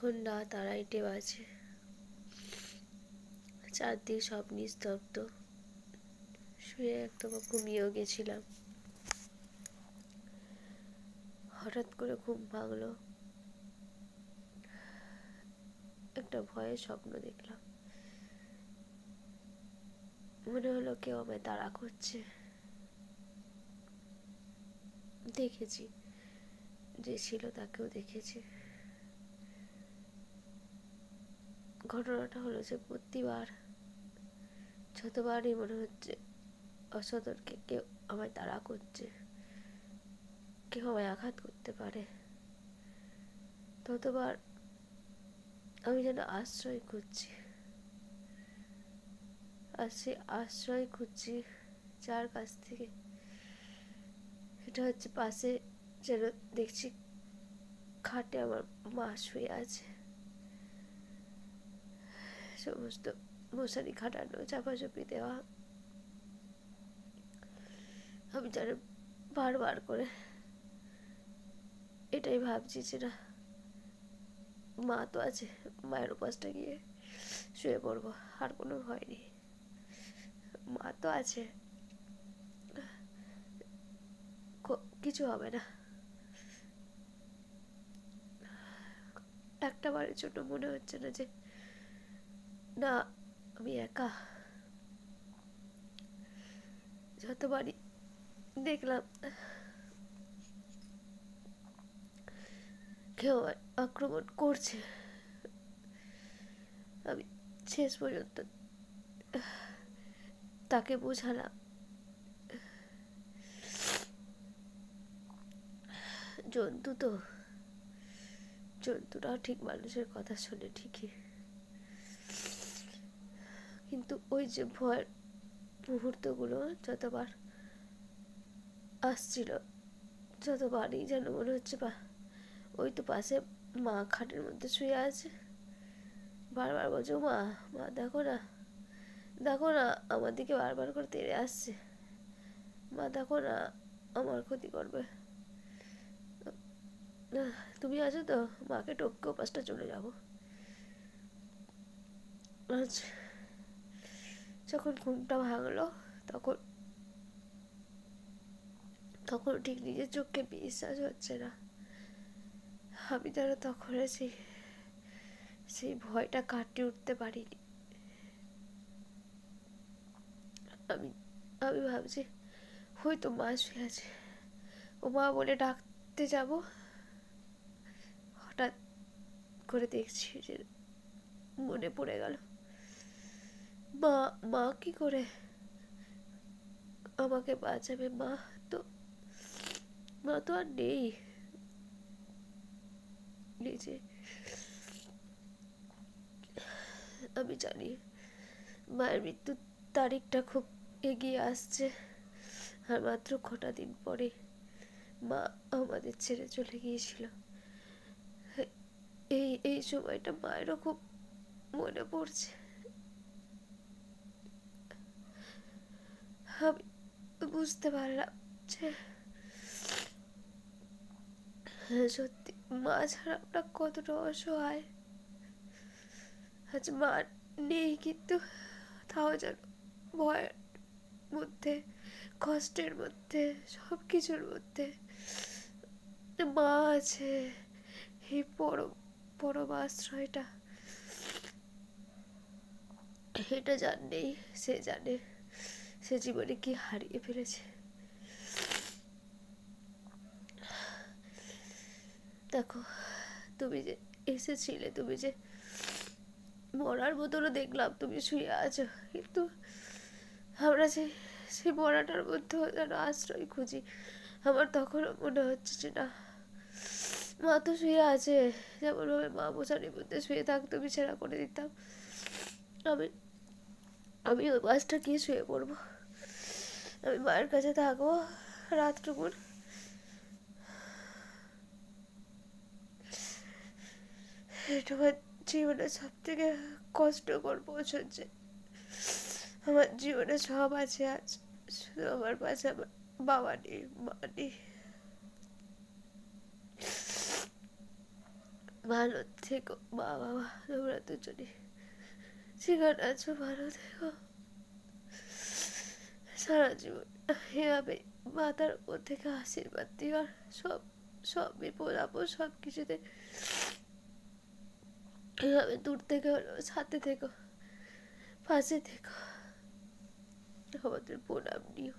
এখন রাত 2:30 বাজে, চারদিক সব নিস্তব্ধ। শুয়ে একদম ঘুমিয়েও গেছিলাম। হঠাৎ করে ঘুম ভাঙলো, একটা ভয়ের স্বপ্ন দেখলাম। মনে হলো কেউ আমায় তাড়া করছে। দেখেছি, যে ছিল তাকেও দেখেছি। ঘটনাটা হলো যে প্রতিবার যতবারই মনে হচ্ছে অসতর্কে কেউ আমায় তাড়া করছে, কেউ আমায় আঘাত করতে পারে, ততবার আমি যেন আশ্রয় খুঁজছি। আর সে আশ্রয় খুঁজছি যার কাছ থেকে, এটা হচ্ছে পাশে যেন দেখছি খাটে আমার মা শুয়ে আছে, সমস্ত মশারি খাটানো, চাপাচাপি দেওয়া। আমি যেন বারবার করে এটাই ভাবছি যে না, মা তো আছে, মায়ের উপাসটা গিয়ে শুয়ে পড়বো, আর কোনো ভয় নেই, মা তো আছে, কিছু হবে না। একটা বারের জন্য মনে হচ্ছে না যে না আমি একা। যতবারই দেখলাম কেউ আক্রমণ করছে, আমি শেষ পর্যন্ত তাকে বোঝালাম জন্তু তো, জন্তুরাও ঠিক মানুষের কথা শোনে ঠিকই, কিন্তু ওই যে ভয়ের মুহূর্তগুলো যতবার আসছিল, যতবারই যেন মনে হচ্ছে বা ওই তো পাশে মা খাটের মধ্যে শুয়ে আছে, বারবার বলছে মা, মা দেখো না, দেখো না, আমার দিকে বারবার করে তেড়ে আসছে, মা দেখো না, আমার ক্ষতি করবে, তুমি আছো তো, মাকে টপকে ওপাশটা চলে যাবো। আজ যখন ঘুমটা ভাঙলো তখন তখন ঠিক নিজের চোখকে বিশ্বাস হচ্ছে না। আমি যেন তখন সেই ভয়টা কাটিয়ে উঠতে পারিনি। আমি আমি ভাবছি হয়তো মা শুয়ে আছে, ও মা বলে ডাকতে যাব, হঠাৎ করে দেখছি যে মনে পড়ে গেল মা, মা কি করে আমাকে বাঁচাবে, মা তো আর নেই। নিজে আমি জানি মায়ের মৃত্যুর তারিখটা খুব এগিয়ে আসছে, আর মাত্র কটা দিন পরে মা আমাদের ছেড়ে চলে গিয়েছিল। এই সময়টা মায়েরও খুব মনে পড়ছে। আমি বুঝতে পারলাম যে সত্যি মা ছাড়া আমরা কতটা অসহায়। আজ মা নেই, কিন্তু তাও যেন ভয়ের মধ্যে, কষ্টের মধ্যে, সব কিছুর মধ্যে মা আছে, এই পরম আশ্রয়টা। এটা যার নেই সে জানে সে জীবনে কি হারিয়ে ফেলেছে। দেখো, তুমি যে এসেছিলে, তুমি যে মরার মতনও দেখলাম তুমি শুয়ে আছো, কিন্তু আমরা সেই মরাটার মধ্যেও যেন আশ্রয় খুঁজি। আমার তখনও মনে হচ্ছে যে না, মা তো শুয়ে আছে, যেমনভাবে মা মশারির মধ্যে শুয়ে থাকতো বিছানা করে দিতাম, আমি আমি ওই বাসটা গিয়ে শুয়ে পড়বো, আমি মায়ের কাছে থাকবো রাতটুকুন। এটা আমার জীবনে সব থেকে কষ্টকর বছর, যে আমার জীবনে সব আছে আজ, শুধু আমার পাশে আমার বাবা নেই, মা নেই। ভালো থেকো মা বাবা, তোমরা দুজনে সেখানে আছো, ভালো থেকো। সারা জীবন এভাবে মাথার উপর থেকে আশীর্বাদ দিও, আর সব সব বিপদ আপদ সব কিছুতে এভাবে দূর থেকে হলো সাথে থেকো, পাশে থেকো। আমাদের প্রণাম নিও।